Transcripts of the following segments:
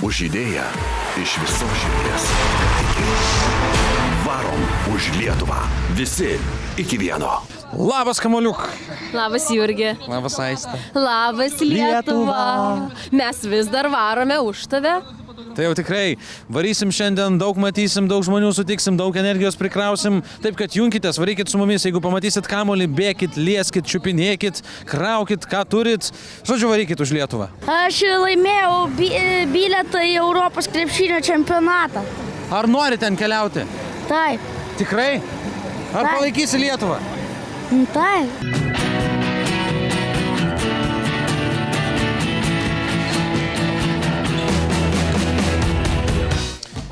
už idėją iš visos širdies. Varom už Lietuvą. Visi iki vieno. Labas, Kamuoliuk. Labas, Jurgi. Labas, Aiste. Labas, Lietuva. Mes vis dar varome už tave. Tai jau tikrai varysim šiandien, daug matysim, daug žmonių sutiksim, daug energijos prikrausim. Taip, kad junkitės, varykit su mumis, jeigu pamatysit kamuolį, bėkit, lieskit, čiupinėkit, kraukit, ką turit. Žodžiu, varykit už Lietuvą. Aš laimėjau bilietą į Europos krepšinio čempionatą. Ar nori ten keliauti? Taip. Tikrai? Ar Taip. palaikysi Lietuvą? Taip.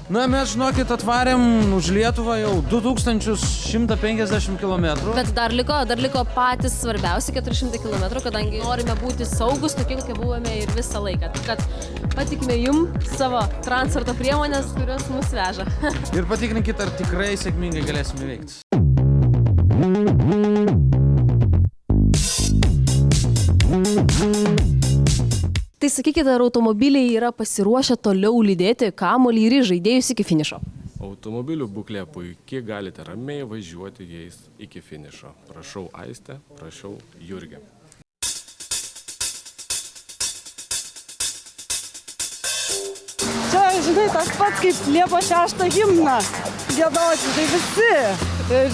Na, mes, žinokit, atvarėm už Lietuvą jau 2150 km. Bet dar liko patys svarbiausi 400 km, kadangi norime būti saugus, tokie, kokie buvome ir visą laiką. Taip kad patikime jum savo transporto priemonės, kurios mus veža. Ir patikrinkit, ar tikrai sėkmingai galėsime veikti. Tai sakykite, ar automobiliai yra pasiruošę toliau lydėti kamuolį ir žaidėjus iki finišo? Automobilių būklė puikiai, galite ramiai važiuoti jais iki finišo. Prašau Aistę, prašau Jurgį. Čia, žinai, tas pats kaip Liepos 6 himną giedoti, tai visi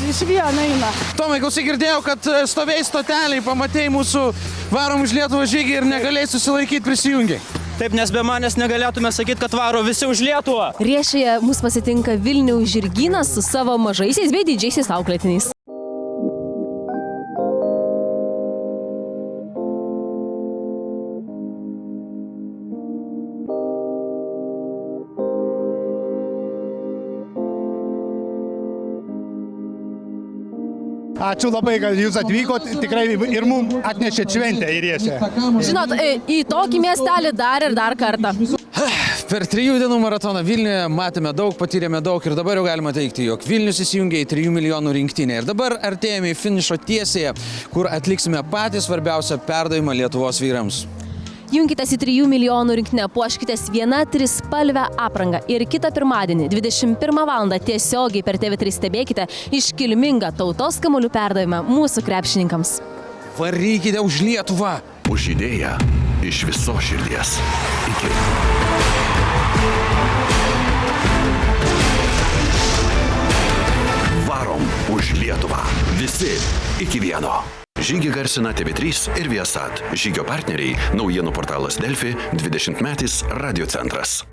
iš vieno eina. Tomai, klausyk, girdėjau, kad stovėjai stoteliai, pamatėjai mūsų Varom už Lietuvą žygį ir negalėjai susilaikyti, prisijungiai. Taip, nes be manęs negalėtume sakyti, kad varo visi už Lietuvą. Riešėje mus pasitinka Vilniaus žirgynas su savo mažaisiais bei didžiaisiais auklėtiniais. Ačiū labai, kad jūs atvykot, tikrai ir mums atnešėt šventę į Riešę. Žinot, į tokį miestelį dar ir dar kartą. Per 3 dienų maratoną Vilniuje matėme daug, patyrėme daug ir dabar jau galima teikti, jog Vilnius įsijungė į 3 milijonų rinktinę. Ir dabar artėjame į finišo tiesėje, kur atliksime patį svarbiausią perdavimą Lietuvos vyrams. Junkitės į 3 milijonų rinktinę, puoškitės viena trispalvę aprangą ir kitą pirmadienį 21 val. Tiesiogiai per TV3 stebėkite iškilmingą tautos kamuolių perdavimą mūsų krepšininkams. Varykite už Lietuvą! Už idėją iš visos širdies. Iki. Varom už Lietuvą. Visi iki vieno. Žygį garsina TV3 ir Viasat. Žygio partneriai naujienų portalas Delfi, 20-metis Radio centras.